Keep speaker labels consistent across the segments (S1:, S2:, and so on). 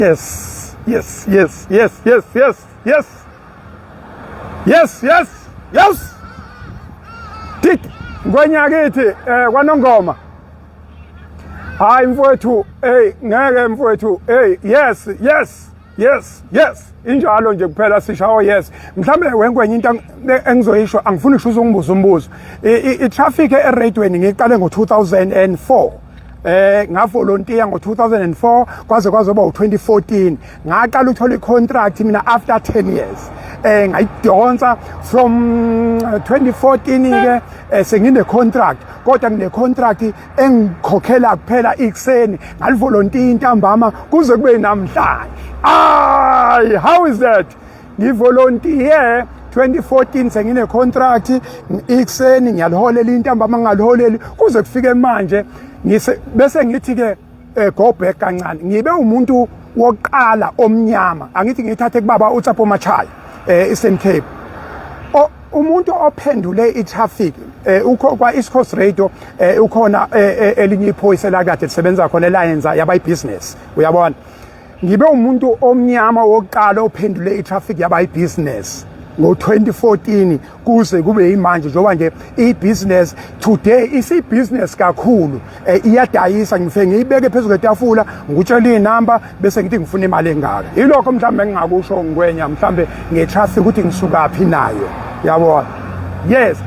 S1: Yes, yes, yes, yes, yes, yes, yes. Yes, yes, yes. Tik ngwanyakithi kwaNongoma. Hayi mfowethu, ngeke mfowethu, yes, yes. Yes, yes. Injalo nje kuphela sishawo yes. Mhlambe wenkwenye into engizoyisho angifuni usho ungibuza umbuzo. I-traffic eRadweni ngiqale ngo-2004. Ngavolontiya ngo-2004 kwaze kwazoba u-2014. Ngaqala ukuthola i-contract mina after 10 years. Ngayidonsa from 2014 ke sengine contract kodwa ngine contract engikhokhela kuphela ikuseni ngalivolontiya intambama kuze kube namhlanje. Ay, how is that? Ngivolontiye 2014 sengine contract ikuseni ngiyaliholela intambama ngaliholeli kuze kufike manje bese ngithi ke go back kancane ngibe umuntu wokuqala omnyama angithi ngithathe kubaba uTshapo Machaya Eastern Cape umuntu ophendule itraffic kwa East Coast Radio ukhona elinye iphoyisa la kade lisebenza khona eLions yaba ibusiness uyabona ngibe umuntu omnyama wokuqala ophendule itraffic yaba ibusiness ngo-2014 kuze kube imanje njengoba nje i-business today isi-business kakhulu iyadayisa ngifike ngiyibeke phezulu kwetafula ngikutshela iy'namba bese ngithi ngifuna imali engaka yilokho mhlawumbe engingakusho ngwenya mhlawumbe nge-traffic ukuthi ngisukaphi nayo yabona yes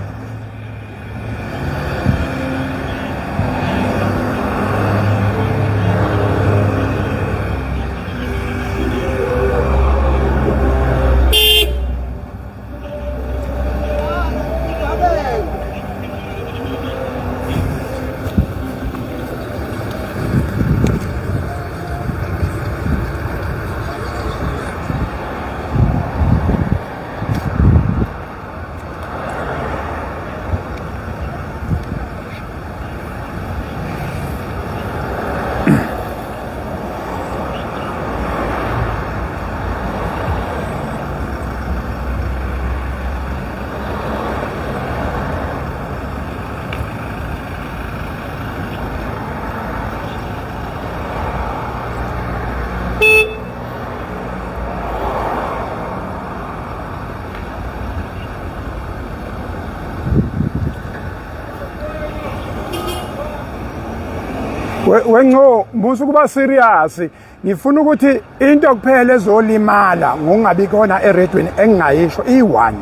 S1: wenco musu kuba serious ngifuna ukuthi into kuphela ezolimala ngokungabi khona eRadweni engingayisho i1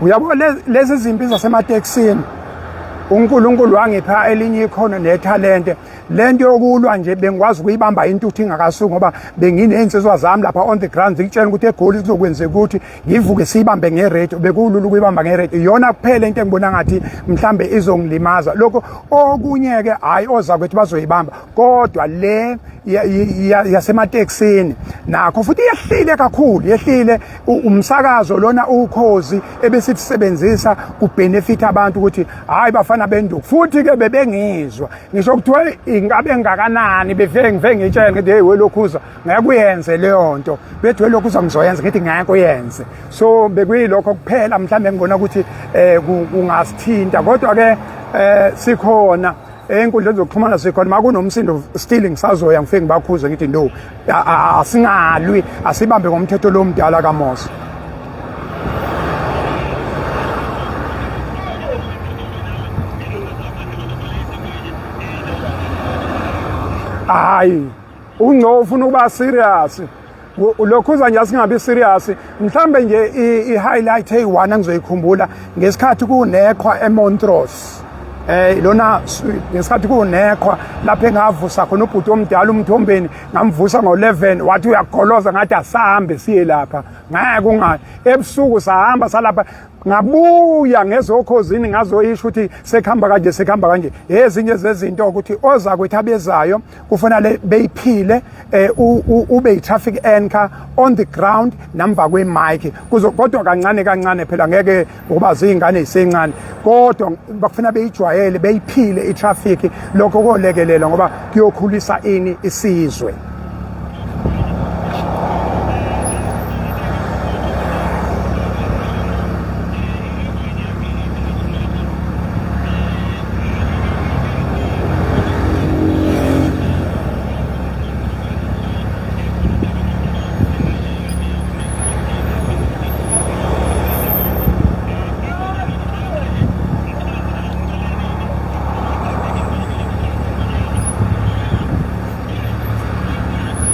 S1: uyabona lezi zimpi zasemateksini uNkulunkulu wangipha elinye ikhono nethalente lento yokulwa nje bengikwazi ukuyibamba intuthu ingakasuki ngoba benginensizwa zami lapha on the ground ngitshela ukuthi eGoli sizokwenzeka ukuthi ngivuke siyibambe ngeRadio bekulula ukuyibamba ngeRadio iyona kuphela into engibona ngathi mhlambe izongilimaza lokho okunye ke hayi ozakwethu bazoyibamba kodwa le yasemateksini nakho futhi yehlile kakhulu yehlile umsakazo lona ukhozi ebesithi sebenzisa kubenefit abantu ukuthi hayi bafana benduku futhi ke bebengizwa ngisho kuthiwa ingabe ngakanani bevenge ngitshela ngithi hey welokhuza ngeke uyenze leyo nto bethi welokhuza ngizoyenza ngithi ngeke uyenze so bekuyilokho kuphela mhlambe ngibona ukuthi kungasithinta kodwa ke sikhona enkundleni zokuxhumana sikhona makunomsindo still ngisazoya ngifike ngibakhuze ngithi no asingalwi asibambe ngomthetho lo mdala kaMosi hayi ungco ufuna ukuba serious lokhuza nje asingabi serious mhlambe nje i-highlight eyi1 engizoyikhumbula ngesikhathi kuneqhwa eMontrose lona ngesikhathi kuneqhwa lapho engavusa khona ubhuti omdala uMthombeni ngamvusa ngo11 wathi uyagoloza ngathi asahambe siye lapha ngeke ungayi ebusuku sahamba salapha ngabuya ngezokhozini ngazoyisho ukuthi sekhamba kanje ezinye zezinto ukuthi ozakwethu abezayo kufanele beyiphile ube i-traffic anchor on the ground namva kwemic kodwa kancane phela ngeke ngoba zingane ezisencane kodwa bakufuna beyijwayele beyiphile i-traffic lokho kolekelela ngoba kuyokhulisa ini isizwe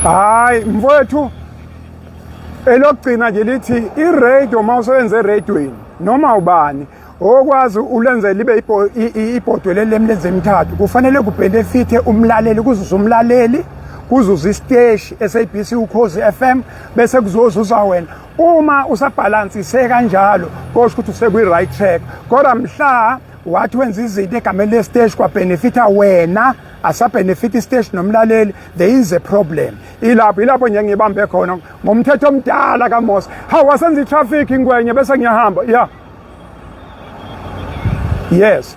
S1: hayi mfowethu elokugcina nje lithi iradio mawusebenza eradioini noma ubani okwazi ulenze libe ibhodwe lemlenze emithathu kufanele kubenefite umlaleli kuzuza umlaleli kuzuza isiteshi SABC Ukhozi FM bese kuzozuza wena uma usabhalansise kanjalo kusho ukuthi usekwi-right track kodwa mhla wathi wenza izinto egameni lesiteshi kwabenefita wena asabenefita isiteshi nomlaleli there is a problem ilapho nje ngibambe khona ngomthetho omdala kaMose hawu wasenza itraffic ingwenye bese ngiyahamba yeah yes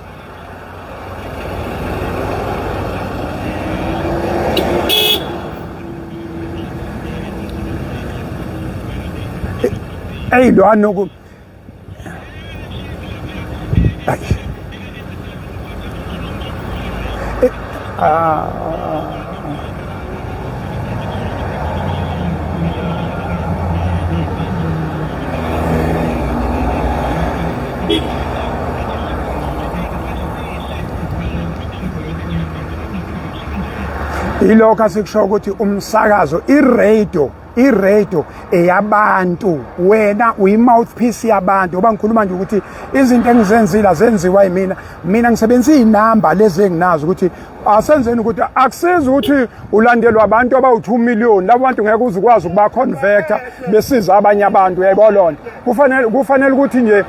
S1: hey lo anoku ilokho asikusho ukuthi umsakazo iradio eyabantu wena uyi-mouthpiece yabantu ngoba ngikhuluma nje ukuthi izinto engizenzile zenziwa mina ngisebenzisa iy'namba lezi enginazo ukuthi asenzeni ukuthi akusizi ukuthi ulandelwa abantu abawu-2 million labo bantu ngeke uze ukwazi ukuba-convecta besiza abanye abantu uyayibona kufanele ukuthi nje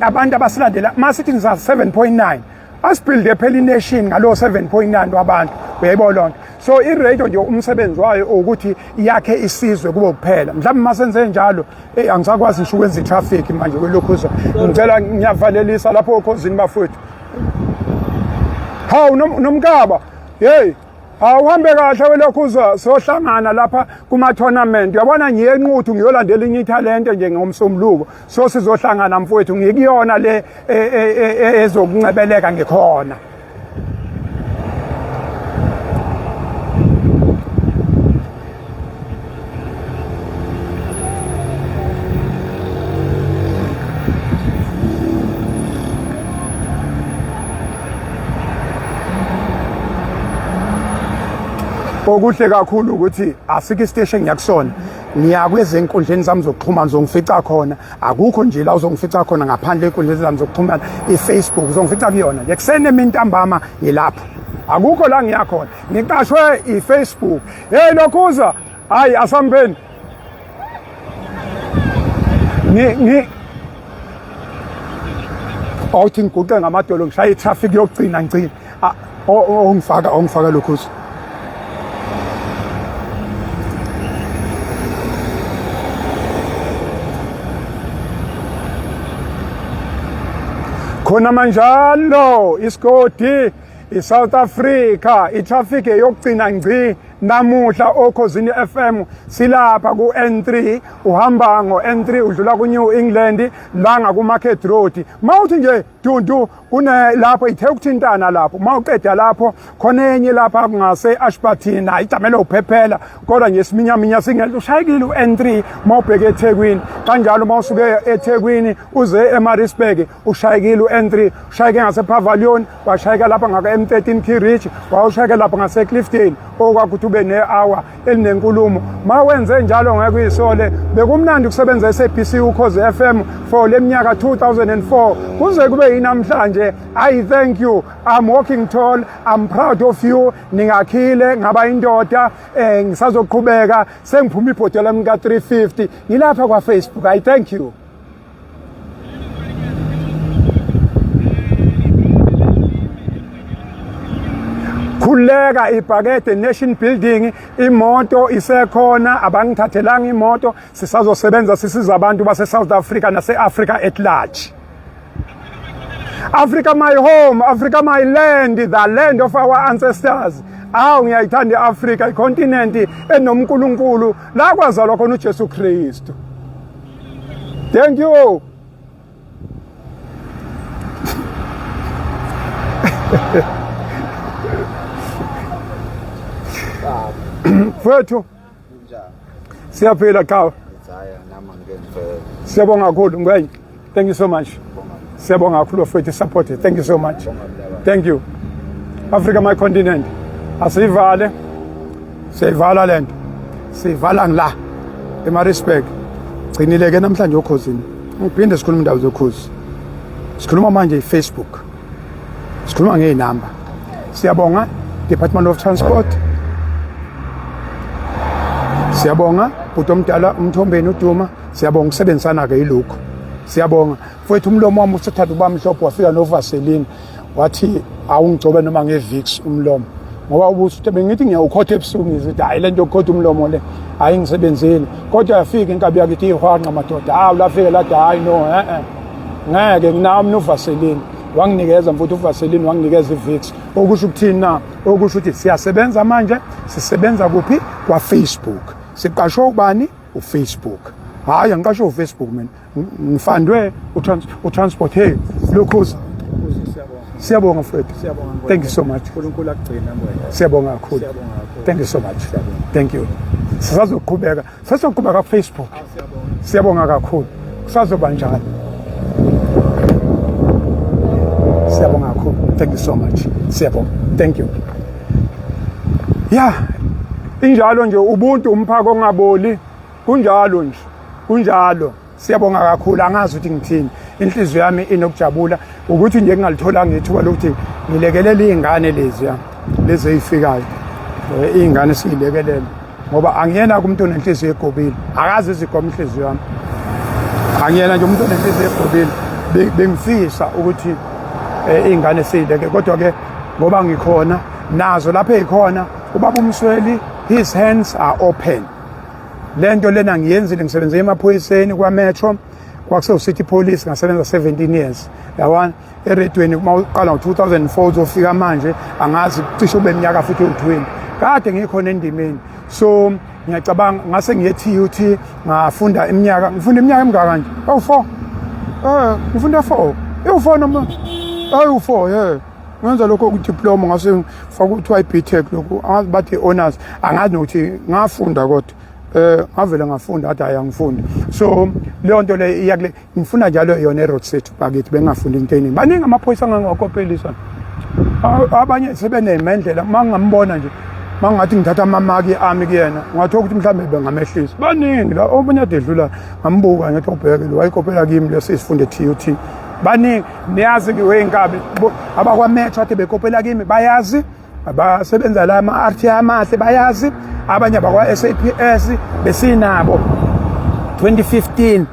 S1: abantu abasilandela masithi ngisa 7.9 asibhilde phela ination ngalo 7.9 wabantu uyayibona so iradio nje umsebenzi wayo ukuthi yakhe isizwe kube kuphela mhlawumbe masenze njalo angisakwazi ngisho ukwenza itraffic manje kwelokhuza ngicela ngiyavalelisa lapho okhozini bafowethu hawu nomkaba hey awuhambe kahle welokhuza sohlangana lapha kuma tournament uyabona ngiye enquthu ngiyolandela inye talente nje ngomsombuluko so sizohlangana mfowethu ngikuyona le ezokuncebeleka ngikhona okuhle kakhulu ukuthi asike isiteshi engiyakusona ngiyakweze enkundleni zami zokuxhumana zongifica khona akukho nje la uzongifica khona ngaphandle enkundleni zami zokuxhumana iFacebook uzongifica kuyona nje kusene mina ntambama ngilapho akukho la ngiyakhona ngiqashwe iFacebook hey lokhuza hayi asambeni awuthi ngiguqe ngamadolo ngishaya itraffic yokugcina ngicina ongifaka lokhuza khona manjalo isigodi iSouth Africa itraffic eyokugcina ngci namuhla okhozini FM silapha ku N3 uhamba ngo N3 udlula ku New England la ngaku Market Road mawuthi nje dundu kune lapho ithe ukuthintana lapho mawuqeda lapho khona enye lapha kungase Ashburton ayidamela uphephela kodwa nje siminyaminya singela ushayekile uN3 mawubheke eThekwini kanjalo mawusuke eThekwini uze eMaritzburg ushayekile uN3 ushayeke ngase Pavilion washayeka lapha ngaka M13 Key Ridge wawushayeka lapha ngase Clifton okwakuthi ube ne-hour elinenkulumo mawenze njalo ngeke uyisole bekumnandi ukusebenza SABC Ukhozi FM for leminyaka 2004 kuze kube yinamhlanje I thank you I'm walking tall I'm proud of you ningakhile ngaba indoda ngisazoqhubeka sengiphuma ibhodwe lami ka 350 ngilapha kwa Facebook I thank you khuleka ibhakede Nation Building imoto isekhona abangithathelanga imoto sisazosebenza sisiza abantu base South Africa nase Africa at large Africa my home Africa my land the land of our ancestors awu ngiyayithanda iAfrica icontinent enomnkulunkulu la kwazalwa khona uJesu Kristu thank you Mfowethu siyaphila cha siyabonga kakhulu ngwenye thank you so much siyabonga kakhulu mfowethu support thank you so much thank you Africa my continent asivale siyivala lento sivala ngila eMaritzburg. Gcinile-ke namhlanje ukhosini. Ngiphinde sikhuluma indaba zokhozi. Sikhuluma manje Facebook. Sikhuluma ngey'namba. Siyabonga Department of Transport. Siyabonga Bhuti Omdala Umthombeni uDuma. Siyabonga ukusebenzisana-ke yilokhu. Siyabonga mfowethu umlomo wami usathatha ukuba mhlophe wafika novaseline wathi awungigcobe noma nge-Vicks umlomo ngoba ubusuthi bengithi ngiyawukhotha ebusuku ngizithi hayi lento yokukhotha umlomo le hayi ngisebenzile kodwa yafika inkabi yakithi ihwanqa madoda hawu lafike lathi hayi no ngeke nginami novaseline wanginikeza mfowethu uvaseline wanginikeza i-Vicks okusho ukuthini na okusho ukuthi siyasebenza manje sisebenza kuphi kwa-Facebook siqashwe ubani uFacebook hayi angiqashwe uFacebook mina ngifandwe uTransport hey lokhozi siyabonga mfowethu thank you so much uNkulunkulu akugcina mfowethu siyabonga kakhulu thank you so much thank you sisazoqhubeka kuFacebook siyabonga kakhulu kusazoba njalo siyabonga kakhulu thank you so much siyabonga thank you yeah injalo nje ubuntu umphako ongaboli kunjalo nje kunjalo siyabonga kakhulu angazi ukuthi ngithini inhliziyo yami inokujabula ukuthi nje ngingalithola ngethuba lokuthi ngilekelele izingane lezi ezifikayo izingane siyilekelele ngoba angiyena kumuntu onenhliziyo egobile akazi izigoma inhliziyo yami angiyena nje umuntu onenhliziyo egobile bengifisa ukuthi izingane siyileke kodwa ke ngoba ngikhona nazo lapha ezikhona ubaba uMsweli his hands are open lento lena ngiyenzile ngisebenze emaphoyiseni kwaMetro kwakusewu City Police ngasebenza 17 years yabona eredweni uma uqala ngo2004 uzofika manje angazi cishe ube minyaka futhi u20 kade ngikhona endimeni so ngiyacabanga ngase ngiye TUT ngifunda iminyaka emingaka nje awu4 ngifunda 4 u4 noma awu4 ngenza lokho kudiploma ngase ngifaka ukuthi iBTech lokho angazi bathi honors angazi nokuthi ngafunda kodwa ngavela ngafunda athi ayangifundi so leyo nto le iyakule ngifuna njalo yona eroad set bakithi bengafundi into eningi baningi amaphoyisa angangakopelisa abanye sebenemendlela mangambona nje mangathi ngithatha amamaki ami kuyena ngathola ukuthi mhlambe bengamehlisa baningi la omunye adedlula ngambuka ngathi ubheke lo wayikopela kimi lesisifunde TUT baningi niyazi weinkabi abakwaMetro athi bekopela kimi bayazi abasebenza la ama-RTI amahle bayazi abanye abakwa-SAPS besinabo 2015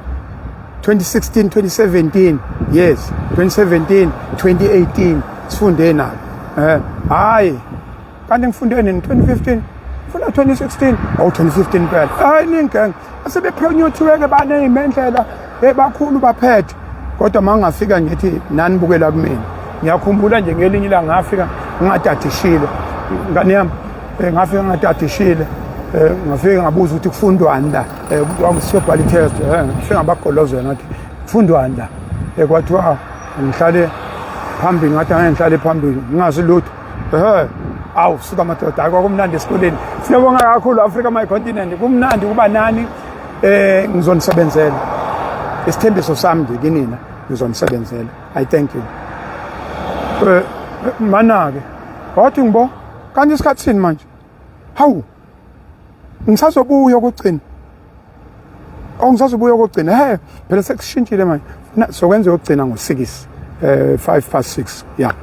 S1: 2016 2017 yes 2017 2018 sifunde nabo hayi kanti ngifunde nini 2015 funa 2016 awu 2015 phela hayi ningi asebephonyothiweke baney'mendlela bakhulu baphethe kodwa mangafika ngithi nani bukela kumina ngiyakhumbula nje ngelinye ilanga ngafika ngingadadishile ngane yami ngafika ngingadadishile ngafika ngabuza ukuthi kufundwani la kwakusiyobhala itest ngifika ngabagolozela ngathi kufundwani la kwathiwa ngihlale phambili ngathi ngihlale phambili ngingazi lutho awu suka madoda kwakumnandi esikoleni siyabonga kakhulu Africa my continent kumnandi kuba nani ngizonisebenzela isithembiso sami nje kinina ngizonisebenzela I thank you mana-ke wathi ngibo kanti isikhathi sini manje hawu ngisazobuya ukugcina ngisazobuya ukugcina phela sekushintshile manje sokwenza ukugcina ngo6 5:06 yeah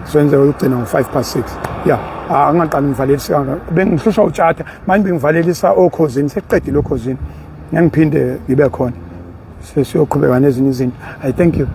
S1: sokwenza ukugcina ngo5:06 yeah angaqala ngivalelisa bengihlushwa utshata manje bengivalelisa okhosini seqedile okhosini ngiphinde ngibe khona sesiyoqhubeka nezinye izinto I thank you